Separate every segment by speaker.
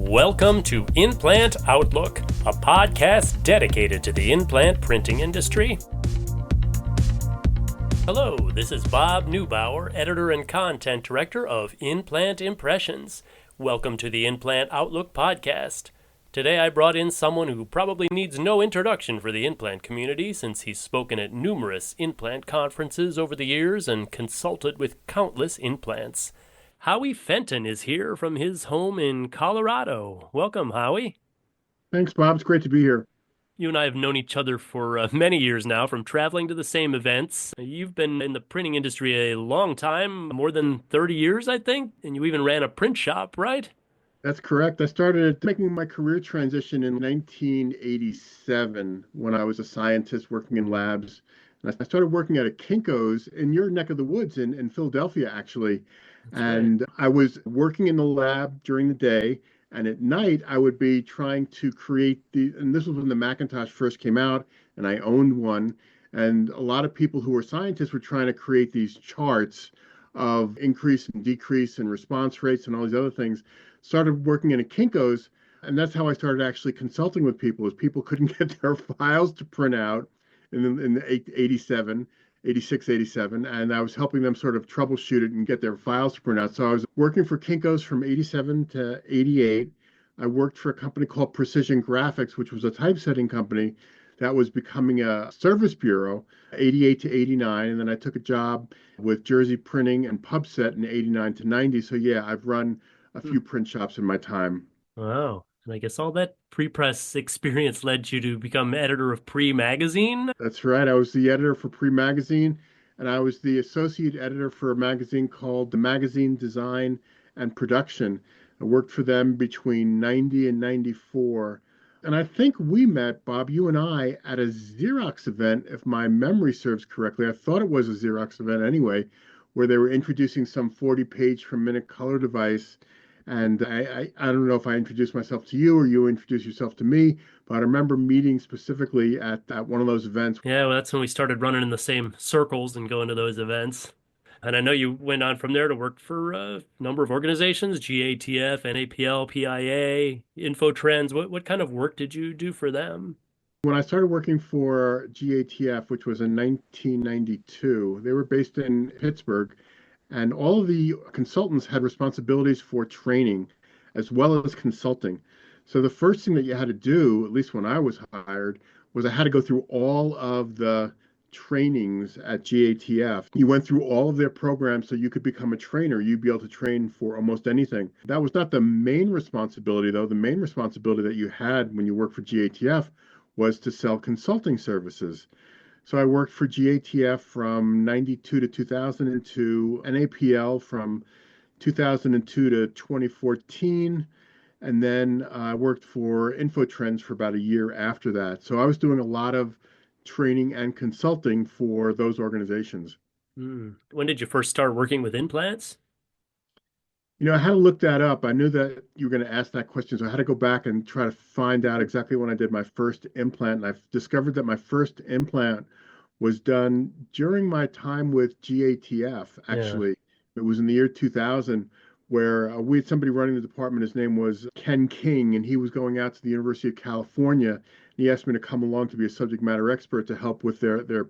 Speaker 1: Welcome to Implant Outlook, a podcast dedicated to the implant printing industry. Hello, this is Bob Neubauer, editor and content director of Implant Impressions. Welcome to the Implant Outlook podcast. Today I brought in someone who probably needs no introduction for the implant community since he's spoken at numerous implant conferences over the years and consulted with countless implants. Howie Fenton is here from his home in Colorado. Welcome, Howie.
Speaker 2: Thanks, Bob. It's great to be here.
Speaker 1: You and I have known each other for many years now, from traveling to the same events. You've been in the printing industry a long time, more than 30 years, I think, and you even ran a print shop, right?
Speaker 2: That's correct. I started making my career transition in 1987 when I was a scientist working in labs. And I started working at a Kinko's in your neck of the woods in Philadelphia, actually.
Speaker 1: That's right.
Speaker 2: And I was working in the lab during the day. And at night, I would be trying to create and this was when the Macintosh first came out, and I owned one. And a lot of people who were scientists were trying to create these charts of increase and decrease and response rates and all these other things. Started working in a Kinko's, and that's how I started actually consulting with people, is people couldn't get their files to print out in 87, 86, 87, and I was helping them sort of troubleshoot it and get their files to print out. So I was working for Kinko's from 87 to 88. I worked for a company called Precision Graphics, which was a typesetting company that was becoming a service bureau, 88 to 89. And then I took a job with Jersey Printing and Pubset in 89 to 90. So yeah, I've run a few print shops in my time.
Speaker 1: Wow. And I guess all that pre-press experience led you to become editor of Pre Magazine.
Speaker 2: That's right. I was the editor for Pre Magazine, and I was the associate editor for a magazine called the Magazine Design and Production. I worked for them between 90 and 94. And I think we met, Bob, you and I, at a Xerox event, if my memory serves correctly. I thought it was a Xerox event anyway, where they were introducing some 40-page per minute color device. And I don't know if I introduced myself to you or you introduced yourself to me, but I remember meeting specifically at one of those events.
Speaker 1: Yeah, well, that's when we started running in the same circles and going to those events. And I know you went on from there to work for a number of organizations, GATF, NAPL, PIA, InfoTrends. What kind of work did you do for them?
Speaker 2: When I started working for GATF, which was in 1992, they were based in Pittsburgh, and all of the consultants had responsibilities for training as well as consulting. So the first thing that you had to do, at least when I was hired, was I had to go through all of the trainings at GATF. You went through all of their programs so you could become a trainer. You'd be able to train for almost anything. That was not the main responsibility, though. The main responsibility that you had when you worked for GATF was to sell consulting services. So I worked for GATF from 92 to 2002, NAPL from 2002 to 2014, and then I worked for InfoTrends for about a year after that. So I was doing a lot of training and consulting for those organizations.
Speaker 1: When did you first start working with implants?
Speaker 2: I had to look that up. I knew that you were going to ask that question, so I had to go back and try to find out exactly when I did my first implant. And I've discovered that my first implant was done during my time with GATF,
Speaker 1: Yeah.
Speaker 2: actually. It was in the year 2000, where we had somebody running the department. His name was Ken King, and he was going out to the University of California. And he asked me to come along to be a subject matter expert to help with their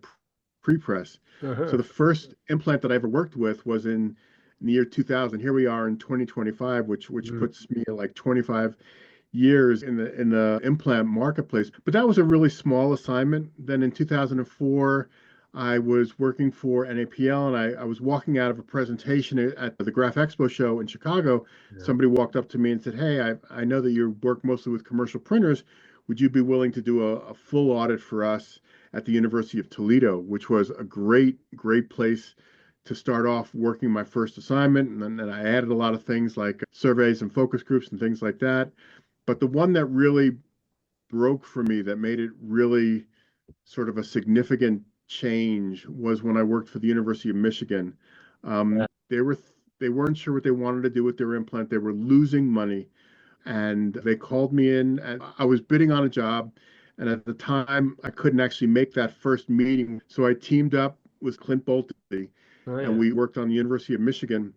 Speaker 2: pre-press. So
Speaker 1: Uh-huh.
Speaker 2: the first implant that I ever worked with was in the year 2000. Here we are in 2025, which
Speaker 1: Mm.
Speaker 2: puts me at like 25 years in the implant marketplace. But that was a really small assignment. Then in 2004, I was working for NAPL, and I was walking out of a presentation at the Graph Expo show in Chicago.
Speaker 1: Yeah.
Speaker 2: Somebody walked up to me and said, "Hey, I know that you work mostly with commercial printers. Would you be willing to do a full audit for us at the University of Toledo?" Which was a great place to start off working my first assignment. And then I added a lot of things like surveys and focus groups and things like that. But the one that really broke for me, that made it really sort of a significant change, was when I worked for the University of Michigan.
Speaker 1: Yeah.
Speaker 2: They weren't sure what they wanted to do with their implant. They were losing money, and they called me in. And I was bidding on a job, and at the time I couldn't actually make that first meeting, so I teamed up with Clint Bolte,
Speaker 1: Oh,
Speaker 2: and
Speaker 1: yeah.
Speaker 2: we worked on the University of Michigan.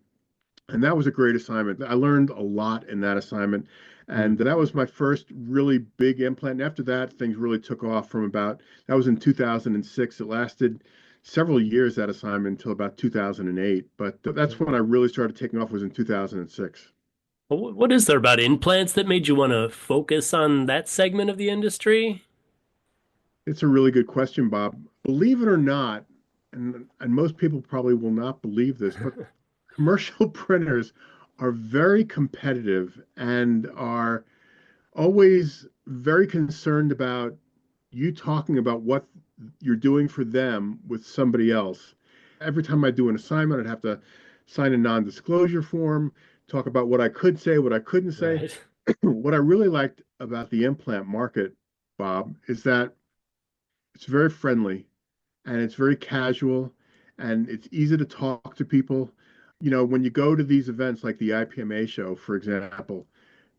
Speaker 2: And that was a great assignment. I learned a lot in that assignment. And that was my first really big implant. And after that, things really took off from about, that was in 2006. It lasted several years, that assignment, until about 2008. But that's when I really started taking off, was in 2006.
Speaker 1: Well, what is there about implants that made you want to focus on that segment of the industry?
Speaker 2: It's a really good question, Bob. Believe it or not, and most people probably will not believe this, but commercial printers are very competitive and are always very concerned about you talking about what you're doing for them with somebody else. Every time I do an assignment, I'd have to sign a non-disclosure form, talk about what I could say, what I couldn't say.
Speaker 1: Right.
Speaker 2: What I really liked about the implant market, Bob, is that it's very friendly and it's very casual and it's easy to talk to people. You know, when you go to these events like the IPMA show, for example,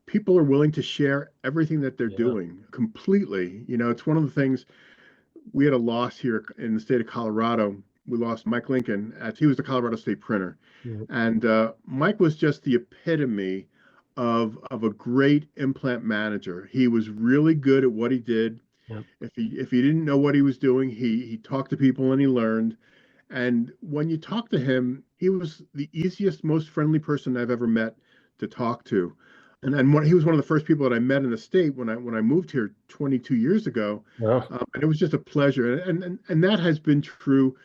Speaker 2: people are willing to share everything that they're
Speaker 1: Yeah.
Speaker 2: doing completely. You know, it's one of the things. We had a loss here in the state of Colorado. We lost Mike Lincoln, as he was the Colorado State printer.
Speaker 1: Yeah.
Speaker 2: And Mike was just the epitome of a great implant manager. He was really good at what he did.
Speaker 1: Yeah.
Speaker 2: If he didn't know what he was doing, he talked to people and he learned. And when you talk to him, he was the easiest, most friendly person I've ever met to talk to. And he was one of the first people that I met in the state when I moved here 22 years ago,
Speaker 1: Well,
Speaker 2: and it was just a pleasure. And that has been true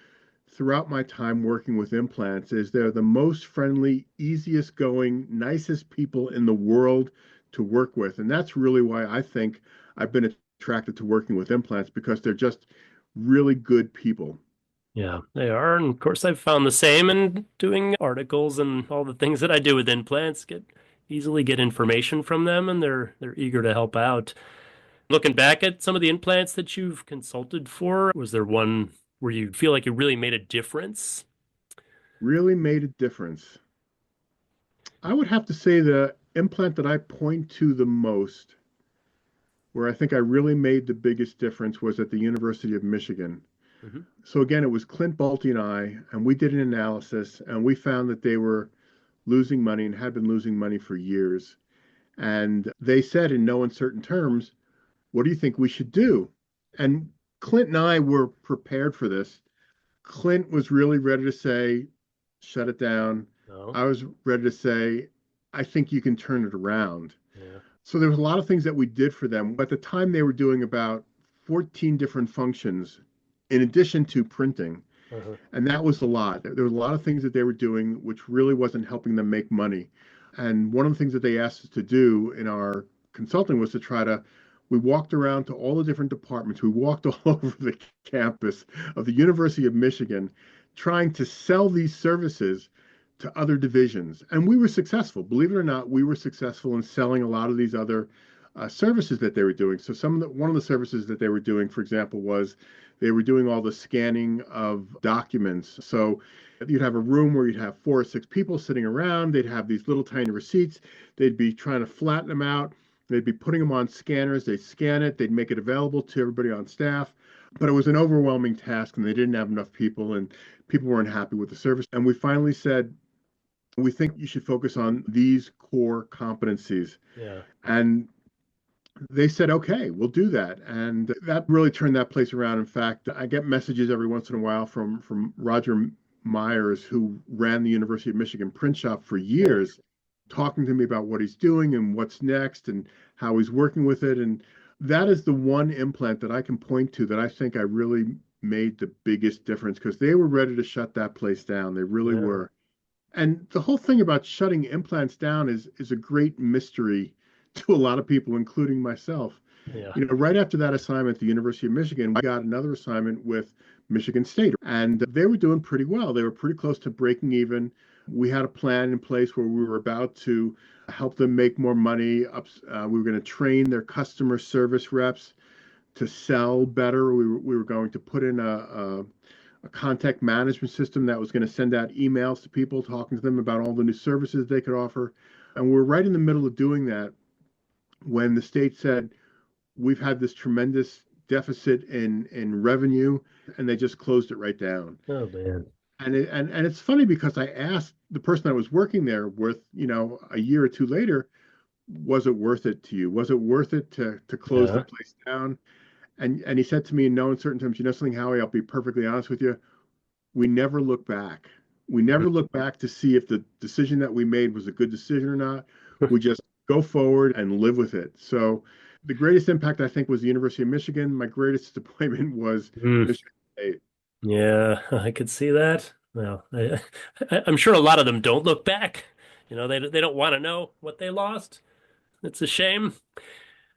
Speaker 2: throughout my time working with implants. Is they're the most friendly, easiest going, nicest people in the world to work with, and that's really why I think I've been attracted to working with implants, because they're just really good people.
Speaker 1: yeah, they are. And of course, I've found the same in doing articles and all the things that I do with implants. Easily get information from them, and they're eager to help out. Looking back at some of the implants that you've consulted for, was there one where you feel like it really made a difference?
Speaker 2: Really made a difference. I would have to say the implant that I point to the most, where I think I really made the biggest difference, was at the University of Michigan.
Speaker 1: Hmm.
Speaker 2: So again, it was Clint Bolte and we did an analysis, and we found that they were losing money and had been losing money for years. And they said in no uncertain terms, "What do you think we should do?" And Clint and I were prepared for this. Clint was really ready to say, "Shut it down."
Speaker 1: No.
Speaker 2: I was ready to say, "I think you can turn it around."
Speaker 1: Yeah.
Speaker 2: So there was a lot of things that we did for them. At the time, they were doing about 14 different functions in addition to printing.
Speaker 1: Uh-huh.
Speaker 2: And that was a lot. There was a lot of things that they were doing which really wasn't helping them make money. And one of the things that they asked us to do in our consulting was to we walked around to all the different departments. We walked all over the campus of the University of Michigan trying to sell these services to other divisions. And we were successful. Believe it or not, we were successful in selling a lot of these other services that they were doing. So one of the services that they were doing, for example, was they were doing all the scanning of documents. So you'd have a room where you'd have 4 or 6 people sitting around. They'd have these little tiny receipts. They'd be trying to flatten them out. They'd be putting them on scanners. They'd scan it. They'd make it available to everybody on staff. But it was an overwhelming task, and they didn't have enough people, and people weren't happy with the service. And we finally said, we think you should focus on these core competencies.
Speaker 1: Yeah.
Speaker 2: And they said, okay, we'll do that. And that really turned that place around. In fact, I get messages every once in a while from Roger Myers, who ran the University of Michigan print shop for
Speaker 1: Yeah.
Speaker 2: years, talking to me about what he's doing and what's next and how he's working with it. And that is the one implant that I can point to that I think I really made the biggest difference, because they were ready to shut that place down. They really
Speaker 1: Yeah.
Speaker 2: were. And the whole thing about shutting implants down is a great mystery to a lot of people, including myself.
Speaker 1: Yeah.
Speaker 2: You know, right after that assignment at the University of Michigan, I got another assignment with Michigan State, and they were doing pretty well. They were pretty close to breaking even. We had a plan in place where we were about to help them make more money. We were going to train their customer service reps to sell better. We were going to put in a contact management system that was going to send out emails to people, talking to them about all the new services they could offer. And we're right in the middle of doing that when the state said, we've had this tremendous deficit in revenue, and they just closed it right down.
Speaker 1: Oh man.
Speaker 2: And it's funny because I asked the person that was working there with, a year or two later, was it worth it to you? Was it worth it to close the
Speaker 1: Yeah.
Speaker 2: place down? And he said to me in no uncertain terms, you know something, Howie, I'll be perfectly honest with you. We never look back. We never look back to see if the decision that we made was a good decision or not. We just go forward and live with it. So the greatest impact, I think, was the University of Michigan. My greatest disappointment was
Speaker 1: Mm.
Speaker 2: Michigan State.
Speaker 1: Yeah, I could see that. Well, I'm sure a lot of them don't look back. They don't want to know what they lost. It's a shame.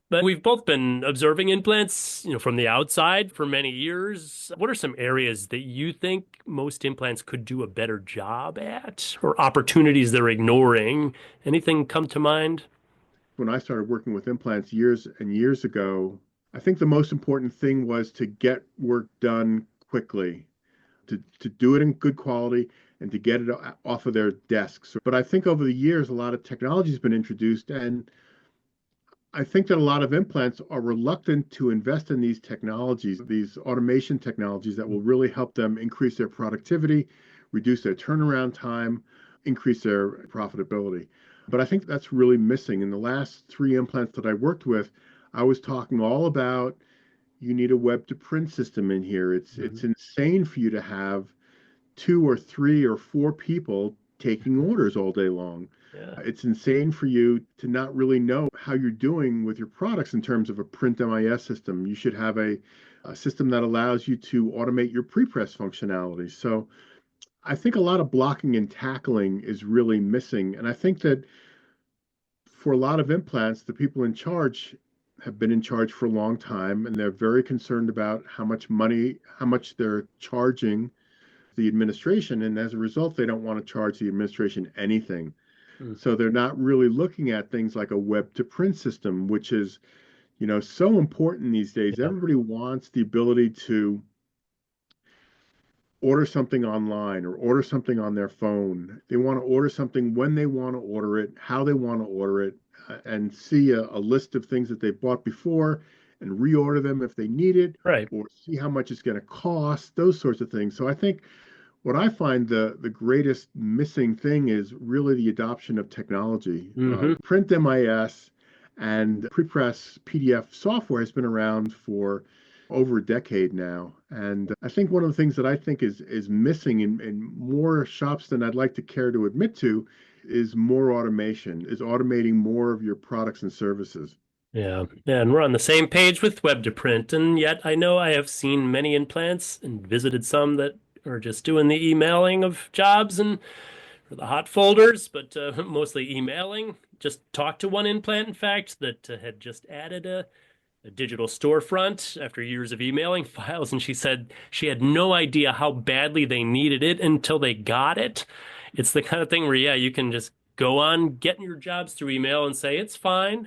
Speaker 1: But we've both been observing implants, from the outside for many years. What are some areas that you think most implants could do a better job at, or opportunities they're ignoring? Anything come to mind?
Speaker 2: When I started working with implants years and years ago, I think the most important thing was to get work done quickly, to do it in good quality and to get it off of their desks. But I think over the years, a lot of technology has been introduced, and I think that a lot of implants are reluctant to invest in these technologies, these automation technologies that will really help them increase their productivity, reduce their turnaround time, increase their profitability. But I think that's really missing. In the last three implants that I worked with, I was talking all about you need a web to print system in here. It's
Speaker 1: Mhm.
Speaker 2: insane for you to have two or three or four people taking orders all day long.
Speaker 1: Yeah.
Speaker 2: It's insane for you to not really know how you're doing with your products in terms of a print MIS system. You should have a system that allows you to automate your pre-press functionality. So I think a lot of blocking and tackling is really missing. And I think that for a lot of implants, the people in charge have been in charge for a long time, and they're very concerned about how much money, how much they're charging the administration. And as a result, they don't want to charge the administration anything.
Speaker 1: Mm.
Speaker 2: So they're not really looking at things like a web to print system, which is, so important these days.
Speaker 1: Yeah.
Speaker 2: Everybody wants the ability to order something online or order something on their phone. They want to order something when they want to order it, how they want to order it, and see a list of things that they've bought before and reorder them if they need it,
Speaker 1: Right.
Speaker 2: or see how much it's going to cost, those sorts of things. So I think what I find the greatest missing thing is really the adoption of technology.
Speaker 1: Hmm.
Speaker 2: Print MIS and prepress PDF software has been around for over a decade now. And I think one of the things that I think is missing in more shops than I'd like to care to admit to is more automation, is automating more of your products and services.
Speaker 1: Yeah. Yeah, and we're on the same page with web to print, and yet I know I have seen many implants and visited some that are just doing the emailing of jobs and for the hot folders, but mostly emailing. Just talked to one implant, in fact, that had just added a digital storefront after years of emailing files, and she said she had no idea how badly they needed it until they got it. It's the kind of thing where, yeah, you can just go on getting your jobs through email and say it's fine.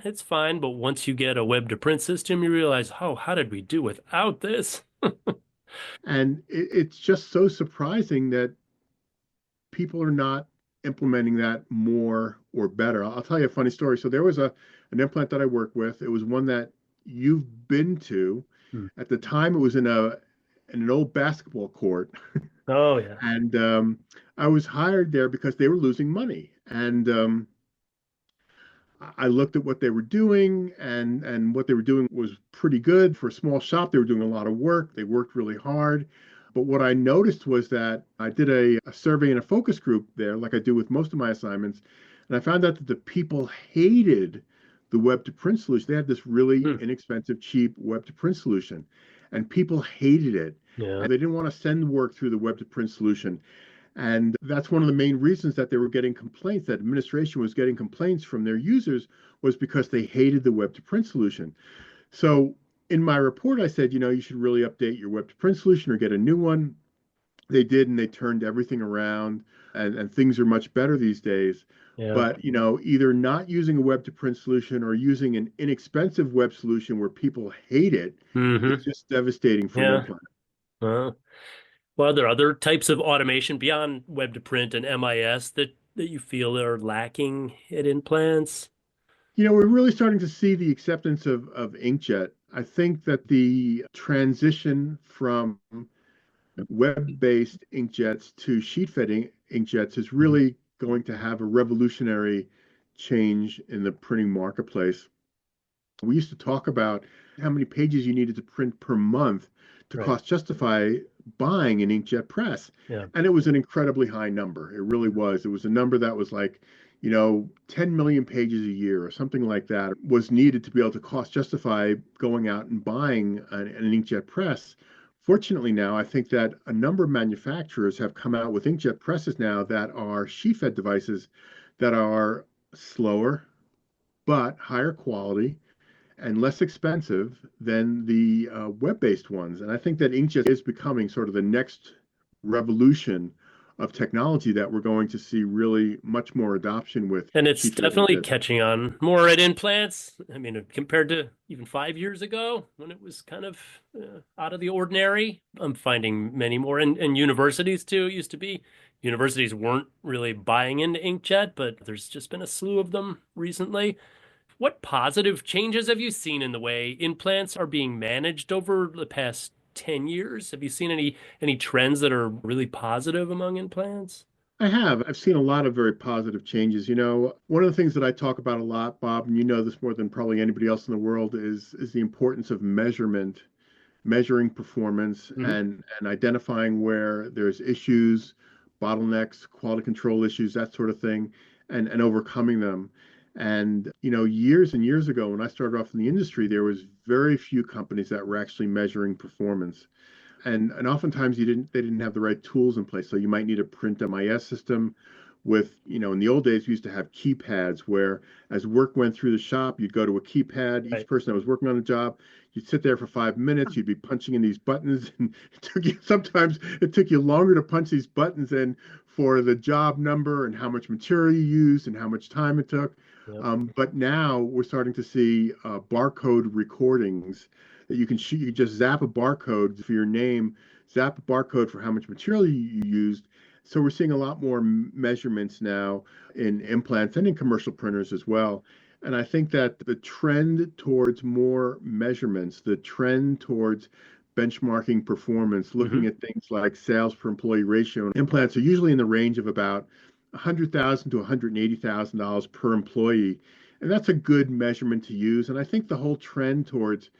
Speaker 1: But once you get a web to print system, you realize, oh, how did we do without this?
Speaker 2: And it's just so surprising that people are not implementing that more or better. I'll tell you a funny story. So there was an implant that I worked with. It was one that you've been to.
Speaker 1: Hmm.
Speaker 2: At the time, it was in an old basketball court,
Speaker 1: Oh yeah.
Speaker 2: and I was hired there because they were losing money. And I looked at what they were doing, and what they were doing was pretty good for a small shop. They were doing a lot of work. They worked really hard. But what I noticed was that I did a survey and a focus group there, like I do with most of my assignments, and I found out that the people hated the web to print solution. They had this really
Speaker 1: Hmm.
Speaker 2: inexpensive, cheap web to print solution, and people hated it.
Speaker 1: Yeah.
Speaker 2: And they didn't want to send work through the web to print solution. And that's one of the main reasons that they were getting complaints, that administration was getting complaints from their users, was because they hated the web to print solution. So in my report, I said, you should really update your web to print solution or get a new one. They did, and they turned everything around, and things are much better these days.
Speaker 1: Yeah.
Speaker 2: But, either not using a web to print solution or using an inexpensive web solution where people hate it is
Speaker 1: Hmm.
Speaker 2: just devastating for an
Speaker 1: Yeah.
Speaker 2: implant.
Speaker 1: Uh, well, are there other types of automation beyond web to print and MIS that you feel are lacking at implants?
Speaker 2: We're really starting to see the acceptance of inkjet. I think that the transition from web-based inkjets to sheet-fed inkjets is
Speaker 1: Mhm.
Speaker 2: really going to have a revolutionary change in the printing marketplace. We used to talk about how many pages you needed to print per month to
Speaker 1: Right.
Speaker 2: cost justify buying an inkjet press.
Speaker 1: Yeah.
Speaker 2: And it was an incredibly high number. It really was. It was a number that was like, 10 million pages a year or something like that was needed to be able to cost justify going out and buying an inkjet press. Fortunately, now I think that a number of manufacturers have come out with inkjet presses now that are sheet fed devices that are slower but higher quality and less expensive than the web-based ones. And I think that inkjet is becoming sort of the next revolution of technology that we're going to see really much more adoption with
Speaker 1: And it's
Speaker 2: sheet-fed
Speaker 1: definitely
Speaker 2: inkjet.
Speaker 1: catching on more at implants. I mean, compared to even 5 years ago when it was kind of out of the ordinary, I'm finding many more. And universities too. It used to be universities weren't really buying into inkjet, but there's just been a slew of them recently. What positive changes have you seen in the way implants are being managed over the past 10 years? Have you seen any trends that are really positive among implants?
Speaker 2: I have. I've seen a lot of very positive changes. One of the things that I talk about a lot, Bob, and you know this more than probably anybody else in the world, is the importance of measurement, measuring performance,
Speaker 1: Hmm.
Speaker 2: and identifying where there's issues, bottlenecks, quality control issues, that sort of thing, and overcoming them. And years and years ago, when I started off in the industry, there was very few companies that were actually measuring performance. And oftentimes they didn't have the right tools in place. So you might need a print MIS system with, in the old days we used to have keypads where as work went through the shop, you'd go to a keypad. Each
Speaker 1: Right.
Speaker 2: person that was working on the job, you'd sit there for 5 minutes, you'd be punching in these buttons, and sometimes it took you longer to punch these buttons in for the job number and how much material you used and how much time it took.
Speaker 1: Yep.
Speaker 2: But now we're starting to see barcode recordings that you can shoot. You can just zap a barcode for your name, zap a barcode for how much material you used. So we're seeing a lot more measurements now in implants and in commercial printers as well. And I think that the trend towards more measurements, the trend towards benchmarking performance,
Speaker 1: Hmm.
Speaker 2: looking at things like sales per employee ratio, implants are usually in the range of about $100,000 to $180,000 per employee. And that's a good measurement to use. And I think the whole trend towards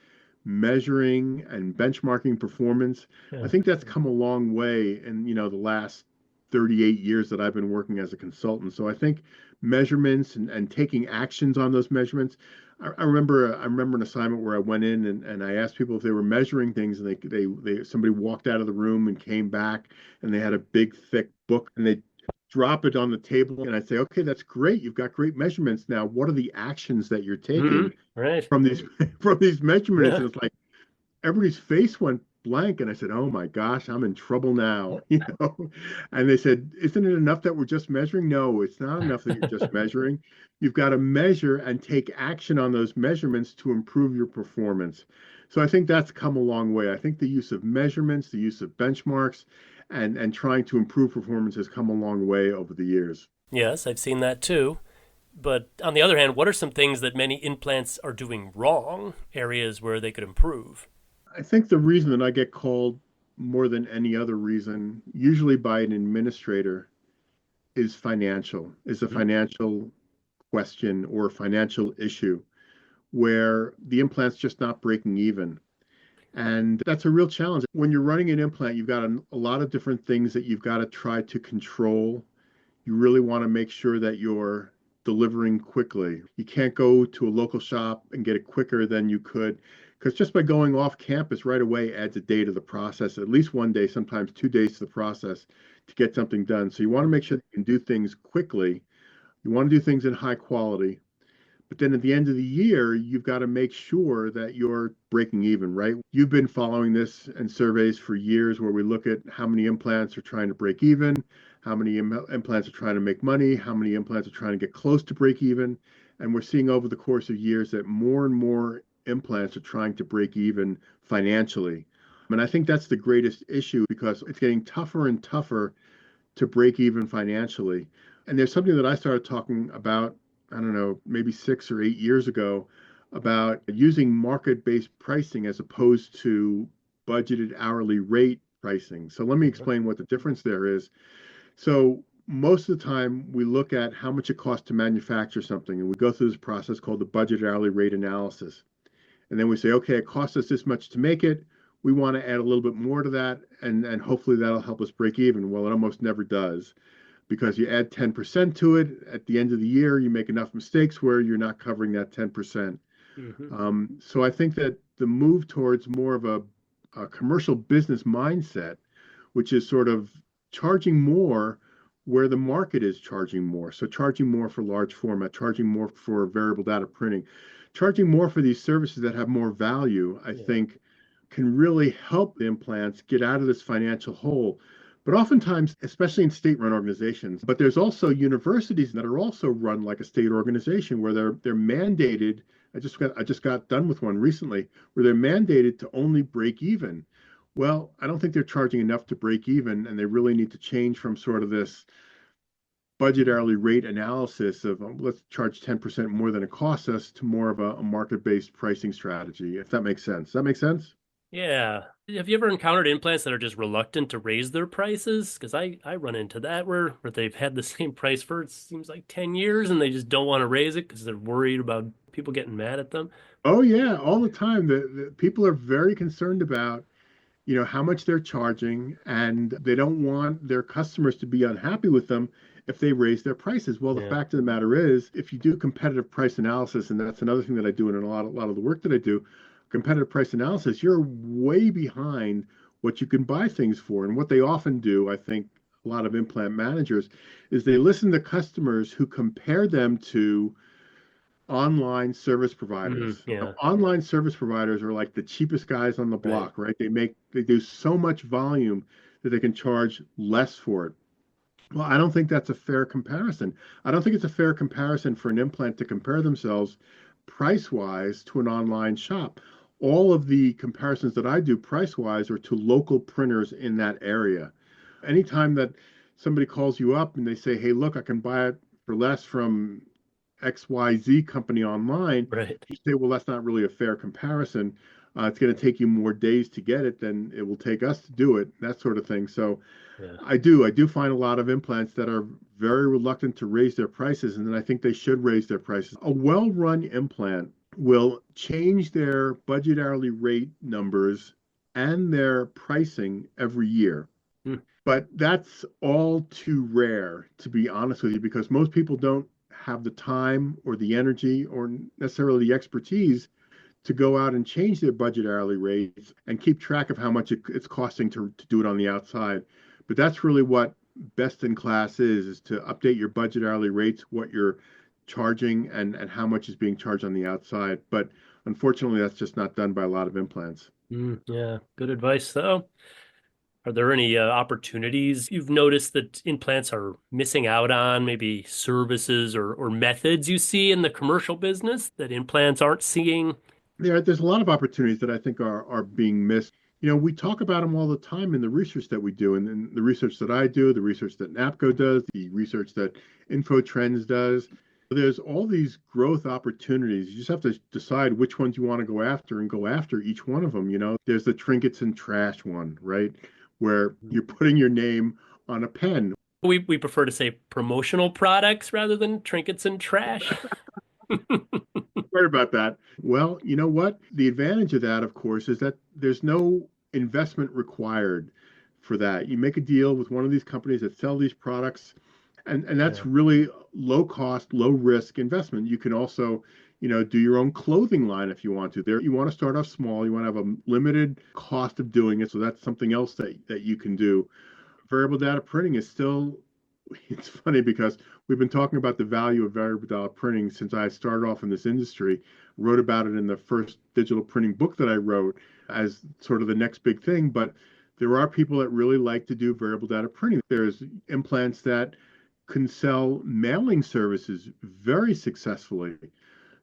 Speaker 2: measuring and benchmarking performance, I
Speaker 1: Yeah.
Speaker 2: think that's come a long way in, the last 38 years that I've been working as a consultant. So I think measurements and taking actions on those measurements. I remember an assignment where I went in and I asked people if they were measuring things, and they somebody walked out of the room and came back and they had a big thick book and they drop it on the table, and I'd say, okay, that's great. You've got great measurements. Now, what are the actions that you're
Speaker 1: Hmm.
Speaker 2: taking
Speaker 1: Right.
Speaker 2: from these from these measurements?
Speaker 1: Yeah.
Speaker 2: And it's like everybody's face went blank, and I said, oh my gosh, I'm in trouble now. And they said, isn't it enough that we're just measuring? No, it's not enough that you're just measuring. You've got to measure and take action on those measurements to improve your performance. So I think that's come a long way. I think the use of measurements, the use of benchmarks, and trying to improve performance has come a long way over the years.
Speaker 1: Yes, I've seen that too. But on the other hand, what are some things that many implants are doing wrong, areas where they could improve?
Speaker 2: I think the reason that I get called more than any other reason, usually by an administrator, is a
Speaker 1: Mhm.
Speaker 2: financial question or a financial issue where the implant's just not breaking even. And that's a real challenge. When you're running an implant, you've got a lot of different things that you've got to try to control. You really want to make sure that you're delivering quickly. You can't go to a local shop and get it quicker than you could, because just by going off campus right away adds a day to the process, at least one day, sometimes 2 days to the process to get something done. So you want to make sure that you can do things quickly. You want to do things in high quality. But then at the end of the year, you've got to make sure that you're breaking even, right? You've been following this and surveys for years where we look at how many implants are trying to break even, how many implants are trying to make money, how many implants are trying to get close to break even. And we're seeing over the course of years that more and more implants are trying to break even financially. And I think that's the greatest issue because it's getting tougher and tougher to break even financially. And there's something that I started talking about, I don't know, maybe 6 or 8 years ago, about using market-based pricing as opposed to budgeted hourly rate pricing. So let me
Speaker 1: Mhm.
Speaker 2: explain what the difference there is. So most of the time we look at how much it costs to manufacture something, and we go through this process called the budget hourly rate analysis. And then we say, okay, it costs us this much to make it. We want to add a little bit more to that, and hopefully that'll help us break even. Well, it almost never does because you add 10% to it. At the end of the year, you make enough mistakes where you're not covering that 10%.
Speaker 1: Hmm.
Speaker 2: So I think that the move towards more of a commercial business mindset, which is sort of charging more where the market is charging more. So charging more for large format, charging more for variable data printing, charging more for these services that have more value, I
Speaker 1: Yeah.
Speaker 2: think can really help the implants get out of this financial hole. But oftentimes, especially in state-run organizations, but there's also universities that are also run like a state organization where they're mandated. I just got done with one recently where they're mandated to only break even. Well, I don't think they're charging enough to break even, and they really need to change from sort of this budget hourly rate analysis of let's charge 10% more than it costs us to more of a market-based pricing strategy, if that makes sense. Does that make sense?
Speaker 1: Yeah. Have you ever encountered implants that are just reluctant to raise their prices? Because I run into that where they've had the same price for it seems like 10 years and they just don't want to raise it because they're worried about people getting mad at them.
Speaker 2: Oh yeah, all the time. The people are very concerned about, how much they're charging, and they don't want their customers to be unhappy with them if they raise their prices. Well, the
Speaker 1: Yeah.
Speaker 2: fact of the matter is, if you do competitive price analysis, and that's another thing that I do in a lot of the work that I do, competitive price analysis, you're way behind what you can buy things for. And what they often do, I think, a lot of implant managers, is they listen to customers who compare them to online service providers. Now,
Speaker 1: Yeah.
Speaker 2: online service providers are like the cheapest guys on the
Speaker 1: Right.
Speaker 2: block, right? They do so much volume that they can charge less for it. Well, I don't think that's a fair comparison. I don't think it's a fair comparison for an implant to compare themselves price wise to an online shop. All of the comparisons that I do price wise are to local printers in that area. Anytime that somebody calls you up and they say, hey, look, I can buy it for less from XYZ company online,
Speaker 1: Right.
Speaker 2: you say, well, that's not really a fair comparison. It's going to take you more days to get it than it will take us to do it, that sort of thing. So
Speaker 1: Yeah.
Speaker 2: I do find a lot of implants that are very reluctant to raise their prices, and then I think they should raise their prices. A well-run implant will change their budget hourly rate numbers and their pricing every year.
Speaker 1: Hmm.
Speaker 2: But that's all too rare, to be honest with you, because most people don't have the time or the energy or necessarily the expertise to go out and change their budget hourly rates and keep track of how much it's costing to do it on the outside. But that's really what best in class is to update your budget hourly rates, what you're charging and how much is being charged on the outside. But unfortunately, that's just not done by a lot of implants.
Speaker 1: Yeah. Good advice, though. Are there any opportunities you've noticed that implants are missing out on, maybe services or methods you see in the commercial business that implants aren't seeing?
Speaker 2: There's a lot of opportunities that I think are being missed. We talk about them all the time in the research that we do, and the research that I do, the research that NAPCO does, the research that InfoTrends does. There's all these growth opportunities. You just have to decide which ones you want to go after and go after each one of them. There's the trinkets and trash one, right? Where you're putting your name on a pen.
Speaker 1: We prefer to say promotional products rather than trinkets and trash.
Speaker 2: Sorry about that. Well, you know what? The advantage of that, of course, is that there's no investment required for that. You make a deal with one of these companies that sell these products, and
Speaker 1: Yeah.
Speaker 2: that's really low cost, low risk investment. You can also, do your own clothing line if you want to. There, you want to start off small. You want to have a limited cost of doing it, so that's something else that you can do. Variable data printing is still, it's funny because we've been talking about the value of variable data printing since I started off in this industry, wrote about it in the first digital printing book that I wrote as sort of the next big thing. But there are people that really like to do variable data printing. There's implants that can sell mailing services very successfully.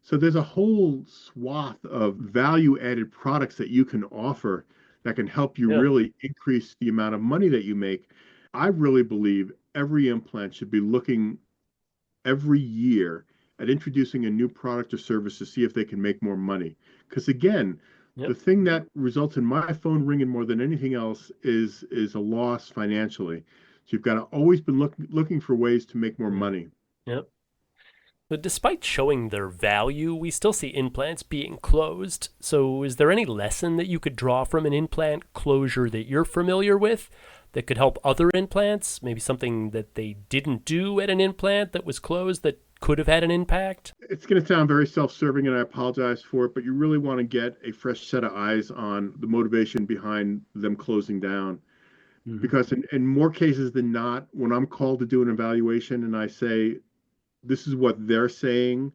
Speaker 2: So there's a whole swath of value added products that you can offer that can help you
Speaker 1: Yeah.
Speaker 2: really increase the amount of money that you make. I really believe every implant should be looking every year at introducing a new product or service to see if they can make more money. Because again, the
Speaker 1: Yep.
Speaker 2: thing that results in my phone ringing more than anything else is a loss financially. So you've got to always be looking for ways to make more money.
Speaker 1: Yep. But despite showing their value, we still see implants being closed. So is there any lesson that you could draw from an implant closure that you're familiar with that could help other implants? Maybe something that they didn't do at an implant that was closed that could have had an impact?
Speaker 2: It's going to sound very self-serving, and I apologize for it, but you really want to get a fresh set of eyes on the motivation behind them closing down.
Speaker 1: Mm-hmm.
Speaker 2: Because in more cases than not, when I'm called to do an evaluation and I say, this is what they're saying,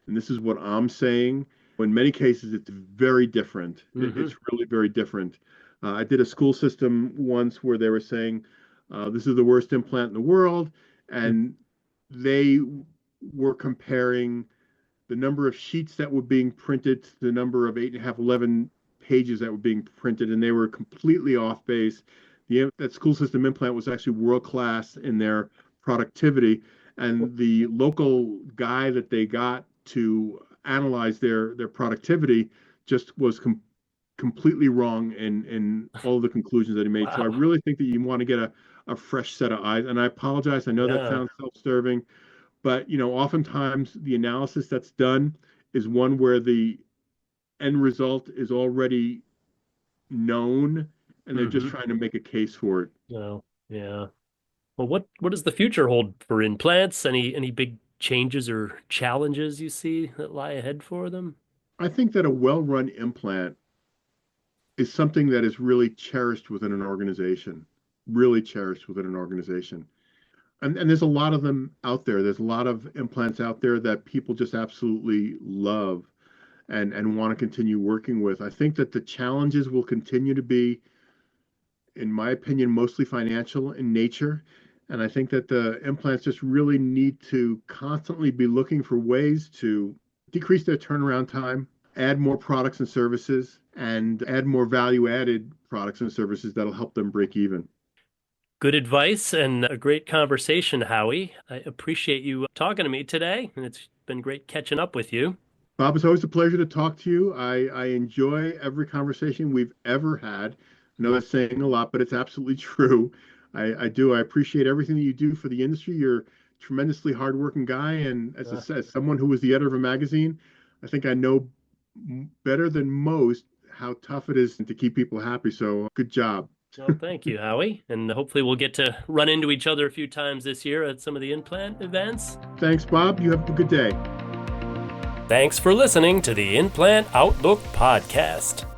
Speaker 2: and this is what I'm saying, in many cases, it's very different.
Speaker 1: Mm-hmm.
Speaker 2: It's really very different. I did a school system once where they were saying, this is the worst implant in the world, and they were comparing the number of sheets that were being printed to the number of 8.5, 11 pages that were being printed, and they were completely off base. That school system implant was actually world class in their productivity, and the local guy that they got to analyze their productivity just was completely wrong in all of the conclusions that he made.
Speaker 1: Wow.
Speaker 2: So I really think that you want to get a fresh set of eyes. And I apologize. I know that sounds self-serving, but oftentimes the analysis that's done is one where the end result is already known, and they're just trying to make a case for it.
Speaker 1: Oh, yeah. Well, what does the future hold for implants? Any big changes or challenges you see that lie ahead for them?
Speaker 2: I think that a well-run implant is something that is really cherished within an organization, really cherished within an organization. And there's a lot of them out there. There's a lot of implants out there that people just absolutely love and want to continue working with. I think that the challenges will continue to be, in my opinion, mostly financial in nature. And I think that the implants just really need to constantly be looking for ways to decrease their turnaround time, add more products and services, and add more value-added products and services that'll help them break even.
Speaker 1: Good advice and a great conversation, Howie. I appreciate you talking to me today, and it's been great catching up with you.
Speaker 2: Bob, it's always a pleasure to talk to you. I enjoy every conversation we've ever had. I know that's saying a lot, but it's absolutely true. I do. I appreciate everything that you do for the industry. You're a tremendously hardworking guy. And as someone who was the editor of a magazine, I think I know better than most how tough it is to keep people happy. So good job.
Speaker 1: Well, thank you, Howie. And hopefully we'll get to run into each other a few times this year at some of the implant events.
Speaker 2: Thanks, Bob. You have a good day.
Speaker 1: Thanks for listening to the Implant Outlook podcast.